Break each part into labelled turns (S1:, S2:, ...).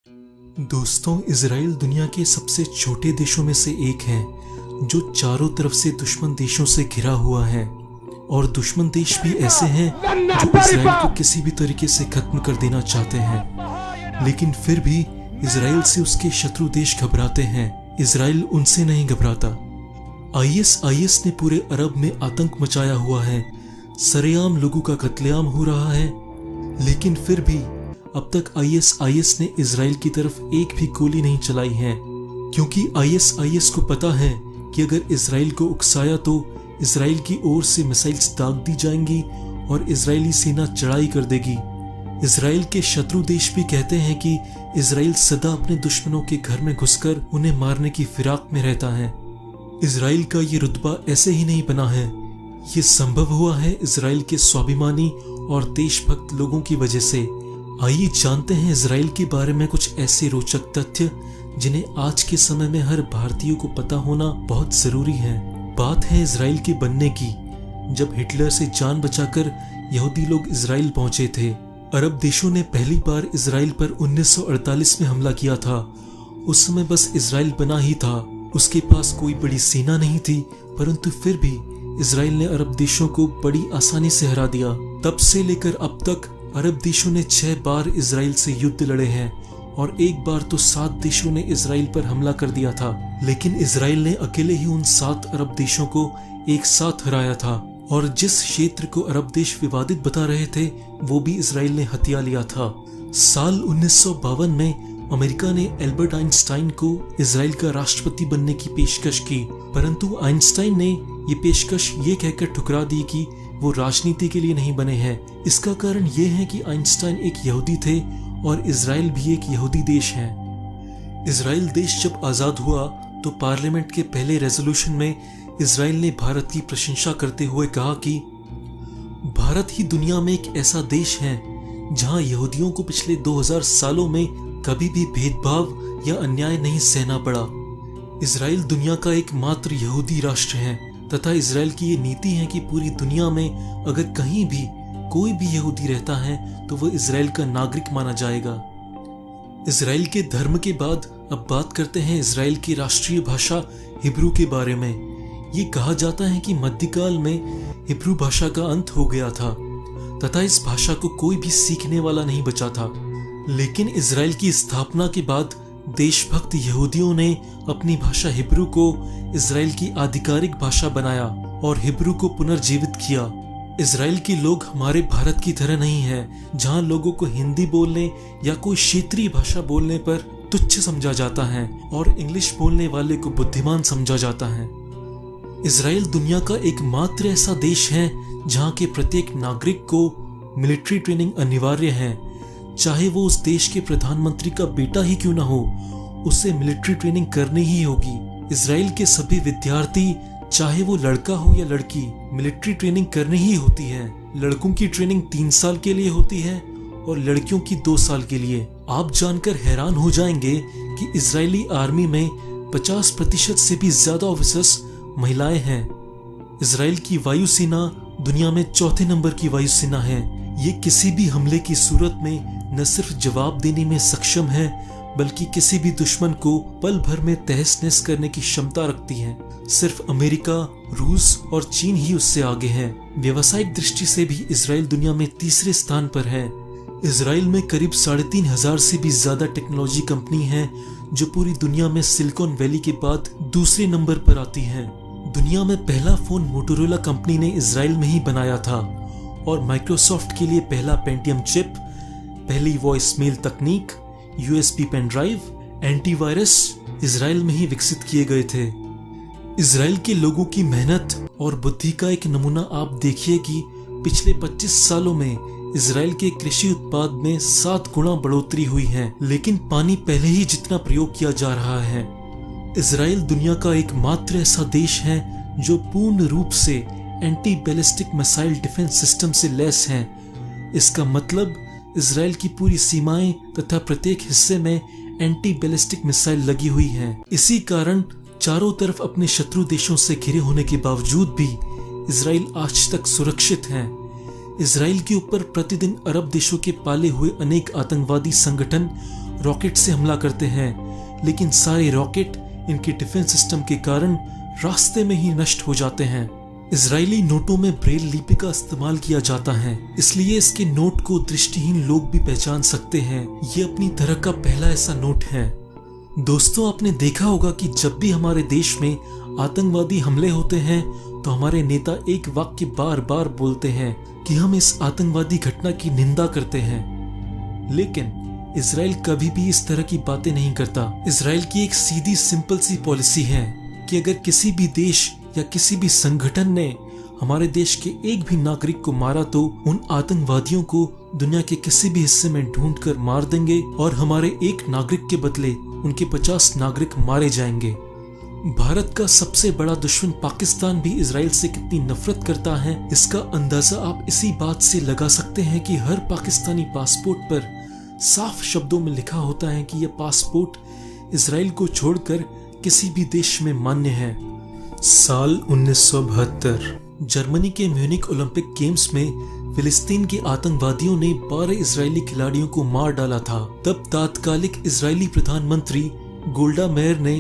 S1: दोस्तों, इजराइल दुनिया के सबसे छोटे देशों में से एक है जो चारों तरफ से दुश्मन देशों से घिरा हुआ है। और दुश्मन देश भी ऐसे हैं जो इजराइल को किसी भी तरीके से खत्म कर देना चाहते हैं, लेकिन फिर भी इजराइल से उसके शत्रु देश घबराते हैं। इजराइल उनसे नहीं घबराता। आईएस ने पूरे अरब में आतंक मचाया हुआ है, सरेआम लोगों का कत्लेआम हो रहा है, लेकिन फिर भी अब तक आईएस ने इजराइल की तरफ एक भी गोली नहीं चलाई है, क्योंकि आईएस को पता है कि अगर इजराइल को उकसाया तो इजराइल की ओर से मिसाइल्स दाग दी जाएंगी और इजरायली सेना चढ़ाई कर देगी। इजराइल के शत्रु देश भी कहते हैं कि इजराइल सदा अपने दुश्मनों के घर में घुसकर उन्हें मारने की फिराक में रहता है। इजराइल का ये रुतबा ऐसे ही नहीं बना है, ये संभव हुआ है इजराइल के स्वाभिमानी और देशभक्त लोगों की वजह से। आइए जानते हैं इजराइल के बारे में कुछ ऐसे रोचक तथ्य जिन्हें आज के समय में हर भारतीय को पता होना बहुत जरूरी है। बात है इजराइल के बनने की। जब हिटलर से जान बचाकर यहूदी लोग इजराइल पहुंचे थे, अरब देशों ने पहली बार इजराइल पर 1948 में हमला किया था। उस समय बस इजराइल बना ही था, उसके पास कोई बड़ी सेना नहीं थी, परंतु फिर भी इजराइल ने अरब देशों को बड़ी आसानी से हरा दिया। तब से लेकर अब तक अरब देशों ने 6 बार इजराइल से युद्ध लड़े हैं और एक बार तो 7 देशों ने इजराइल पर हमला कर दिया था, लेकिन इजराइल ने अकेले ही उन 7 अरब देशों को एक साथ हराया था। और जिस क्षेत्र को अरब देश विवादित बता रहे थे वो भी इजराइल ने हथिया लिया था। साल 1952 में अमेरिका ने एल्बर्ट आइंस्टाइन को इजराइल का राष्ट्रपति बनने की पेशकश की, परंतु आइंस्टाइन ने ये पेशकश ये कहकर ठुकरा दी कि वो राजनीति के लिए नहीं बने हैं। इसका कारण ये है कि आइंस्टाइन एक यहूदी थे और इजराइल भी एक यहूदी देश है। इजराइल देश जब आजाद हुआ तो पार्लियामेंट के पहले रेजोल्यूशन में इजराइल ने भारत की प्रशंसा करते हुए कहा कि भारत ही दुनिया में एक ऐसा देश है जहां यहूदियों को पिछले 2000 सालों में कभी भी भेदभाव या अन्याय नहीं सहना पड़ा। इजराइल दुनिया का एकमात्र यहूदी राष्ट्र है तथा इजराइल की ये नीति है कि पूरी दुनिया में अगर कहीं भी कोई भी यहूदी रहता है तो वह इजराइल का नागरिक माना जाएगा। इजराइल के धर्म के बाद अब बात करते हैं इजराइल की राष्ट्रीय भाषा हिब्रू के बारे में। ये कहा जाता है कि मध्यकाल में हिब्रू भाषा का अंत हो गया था तथा इस भाषा को कोई भी सीखने वाला नहीं बचा था, लेकिन इजराइल की स्थापना के बाद देशभक्त यहूदियों ने अपनी भाषा हिब्रू को इजराइल की आधिकारिक भाषा बनाया और हिब्रू को पुनर्जीवित किया। इजराइल के लोग हमारे भारत की तरह नहीं हैं, जहां लोगों को हिंदी बोलने या कोई क्षेत्रीय भाषा बोलने पर तुच्छ समझा जाता है और इंग्लिश बोलने वाले को बुद्धिमान समझा जाता है। इजराइल दुनिया का एकमात्र ऐसा देश है जहां के प्रत्येक नागरिक को मिलिट्री ट्रेनिंग अनिवार्य है, चाहे वो उस देश के प्रधानमंत्री का बेटा ही क्यों ना हो, उसे मिलिट्री ट्रेनिंग करनी ही होगी। इजराइल के सभी विद्यार्थी, चाहे वो लड़का हो या लड़की, मिलिट्री ट्रेनिंग करनी ही होती है। लड़कों की ट्रेनिंग 3 साल के लिए होती है और लड़कियों की 2 साल के लिए। आप जानकर हैरान हो जाएंगे कि इजरायली आर्मी में 50% से भी ज्यादा ऑफिसर्स महिलाएं हैं। इजराइल की वायुसेना दुनिया में 4थे नंबर की वायुसेना है। ये किसी भी हमले की सूरत में न सिर्फ जवाब देने में सक्षम है, बल्कि किसी भी दुश्मन को पल भर में तहस नहस करने की क्षमता रखती है। सिर्फ अमेरिका, रूस और चीन ही उससे आगे हैं। व्यावसायिक दृष्टि से भी इजराइल दुनिया में 3रे स्थान पर है। इजराइल में करीब 3,500 से भी ज्यादा टेक्नोलॉजी कंपनी है जो पूरी दुनिया में सिलिकॉन वैली के बाद 2रे नंबर पर आती है। दुनिया में पहला फोन मोटोरोला कंपनी ने इजराइल में ही बनाया था और माइक्रोसॉफ्ट के लिए पहला पेंटियम चिप, पहली वॉइस मेल तकनीक, USB pen drive, antivirus Israel में ही विकसित किए गए थे। इजराइल के लोगों की मेहनत और बुद्धि का एक नमूना आप देखिए कि पिछले 25 सालों में इजराइल के कृषि उत्पाद में 7 गुना बढ़ोतरी हुई है, लेकिन पानी पहले ही जितना प्रयोग किया जा रहा है। इजराइल दुनिया का एकमात्र ऐसा देश है जो पूर्ण रूप से anti ballistic missile defence system से लैस है। इसका मतलब इजराइल की पूरी सीमाएं तथा प्रत्येक हिस्से में एंटी बैलिस्टिक मिसाइल लगी हुई हैं। इसी कारण चारों तरफ अपने शत्रु देशों से घिरे होने के बावजूद भी इजराइल आज तक सुरक्षित है। इजराइल के ऊपर प्रतिदिन अरब देशों के पाले हुए अनेक आतंकवादी संगठन रॉकेट से हमला करते हैं, लेकिन सारे रॉकेट इनके डिफेंस सिस्टम के कारण रास्ते में ही नष्ट हो जाते हैं। इजरायली नोटों में ब्रेल लिपि का इस्तेमाल किया जाता है, इसलिए इसके नोट को दृष्टिहीन लोग भी पहचान सकते हैं। ये अपनी तरह का पहला ऐसा नोट है। दोस्तों, आपने देखा होगा कि जब भी हमारे देश में आतंकवादी हमले होते हैं तो हमारे नेता एक वाक्य बार बार बोलते हैं कि हम इस आतंकवादी घटना की निंदा करते हैं, लेकिन इजराइल कभी भी इस तरह की बातें नहीं करता। इजराइल की एक सीधी सिंपल सी पॉलिसी है कि अगर किसी भी देश या किसी भी संगठन ने हमारे देश के एक भी नागरिक को मारा तो उन आतंकवादियों को दुनिया के किसी भी हिस्से में ढूंढकर मार देंगे और हमारे एक नागरिक के बदले उनके 50 नागरिक मारे जाएंगे। भारत का सबसे बड़ा दुश्मन पाकिस्तान भी इजराइल से कितनी नफरत करता है, इसका अंदाजा आप इसी बात से लगा सकते हैं कि हर पाकिस्तानी पासपोर्ट पर साफ शब्दों में लिखा होता है कि यह पासपोर्ट इजराइल को छोड़कर किसी भी देश में मान्य है। साल 1972 जर्मनी के म्यूनिक ओलंपिक गेम्स में फिलिस्तीन के आतंकवादियों ने 12 इजरायली खिलाड़ियों को मार डाला था। तब तत्कालिक इजरायली प्रधानमंत्री गोल्डा मेयर ने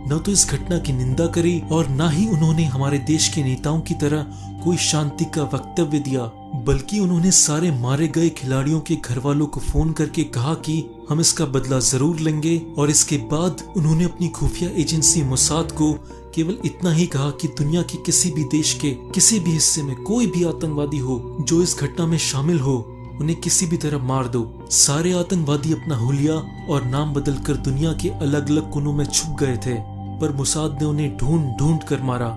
S1: न तो इस घटना की निंदा करी और न ही उन्होंने हमारे देश के नेताओं की तरह कोई शांति का वक्तव्य दिया, बल्कि उन्होंने सारे मारे गए खिलाड़ियों के घर वालों को फोन करके कहा कि हम इसका बदला जरूर लेंगे। और इसके बाद उन्होंने अपनी खुफिया एजेंसी मोसाद को केवल इतना ही कहा कि दुनिया के किसी भी देश के किसी भी हिस्से में कोई भी आतंकवादी हो जो इस घटना में शामिल हो, उन्हें किसी भी तरह मार दो। सारे आतंकवादी अपना हुलिया और नाम बदलकर दुनिया के अलग अलग कोनों में छुप गए थे, पर मोसाद ने उन्हें ढूंढ ढूंढ कर मारा।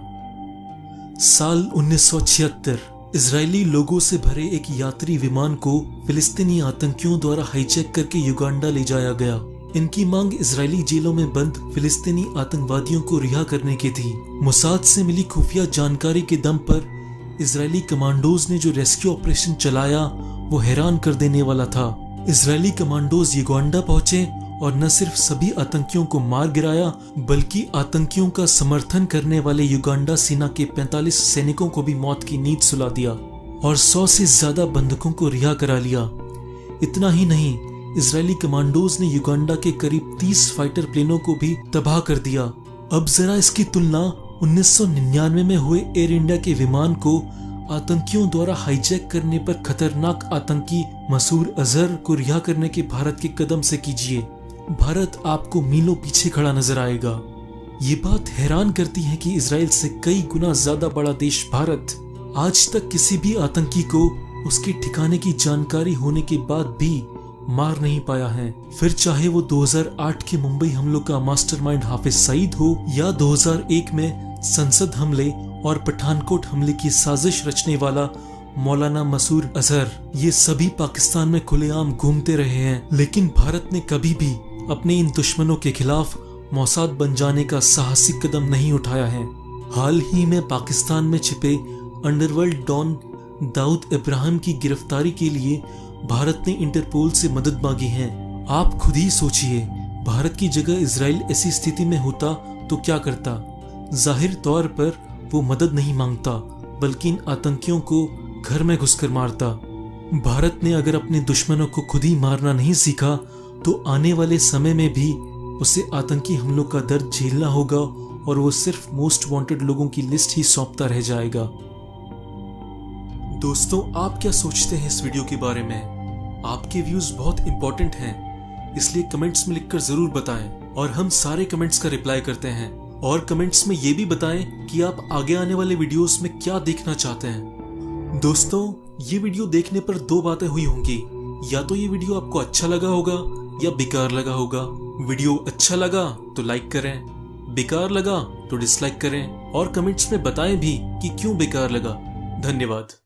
S1: साल 1976 इजरायली लोगों से भरे एक यात्री विमान को फिलिस्तीनी आतंकियों द्वारा हाईजैक करके युगांडा ले जाया गया। इनकी मांग इजरायली जेलों में बंद फिलिस्तीनी आतंकवादियों को रिहा करने की थी। मोसाद से मिली खुफिया जानकारी के दम पर इजरायली कमांडोज ने जो रेस्क्यू ऑपरेशन चलाया वो हैरान कर देने वाला था। इजरायली कमांडोज युगांडा पहुंचे और न सिर्फ सभी आतंकियों को मार गिराया, बल्कि आतंकियों का समर्थन करने वाले युगांडा सेना के 45 सैनिकों को भी मौत की नींद सुला दिया और 100 से ज्यादा बंधकों को रिहा करा लिया। इतना ही नहीं, इजरायली कमांडोज ने युगांडा के करीब 30 फाइटर प्लेनों को भी तबाह कर दिया। अब जरा इसकी तुलना 1999 में हुए एयर इंडिया के विमान को आतंकियों द्वारा हाईजैक करने पर खतरनाक आतंकी मसूद अजहर को रिहा करने के भारत के कदम से कीजिए। भारत आपको मीलों पीछे खड़ा नजर आएगा। ये बात हैरान करती है कि इजराइल से कई गुना ज्यादा बड़ा देश भारत आज तक किसी भी आतंकी को उसके ठिकाने की जानकारी होने के बाद भी मार नहीं पाया है। फिर चाहे वो 2008 के मुंबई हमलों का मास्टरमाइंड हाफिज सईद हो या 2001 में संसद हमले और पठानकोट हमले की साजिश रचने वाला मौलाना मसूद अजहर, ये सभी पाकिस्तान में खुलेआम घूमते रहे हैं, लेकिन भारत ने कभी भी अपने इन दुश्मनों के खिलाफ मोसाद बन जाने का साहसिक कदम नहीं उठाया है। हाल ही में पाकिस्तान में छिपे अंडरवर्ल्ड डॉन दाऊद इब्राहिम की गिरफ्तारी के लिए भारत ने इंटरपोल से मदद मांगी है। आप खुद ही सोचिए, भारत की जगह इजराइल ऐसी स्थिति में होता तो क्या करता? जाहिर तौर पर वो मदद नहीं मांगता, बल्कि इन आतंकियों को घर में घुसकर मारता। भारत ने अगर अपने दुश्मनों को खुद ही मारना नहीं सीखा तो आने वाले समय में भी उसे आतंकी हमलों का दर्द झेलना होगा और वो सिर्फ मोस्ट वांटेड लोगों की लिस्ट ही सौंपता रह जाएगा। दोस्तों, आप क्या सोचते हैं इस वीडियो के बारे में? आपके व्यूज बहुत इंपॉर्टेंट हैं, इसलिए कमेंट्स में लिखकर जरूर बताएं और हम सारे कमेंट्स का रिप्लाई करते हैं। और कमेंट्स में ये भी बताएं कि आप आगे आने वाले वीडियोस में क्या देखना चाहते हैं। दोस्तों, ये वीडियो देखने पर 2 बातें हुई होंगी, या तो ये वीडियो आपको अच्छा लगा होगा या बेकार लगा होगा। वीडियो अच्छा लगा तो लाइक करें, बेकार लगा तो डिसलाइक करें और कमेंट्स में बताएं भी कि क्यों बेकार लगा। धन्यवाद।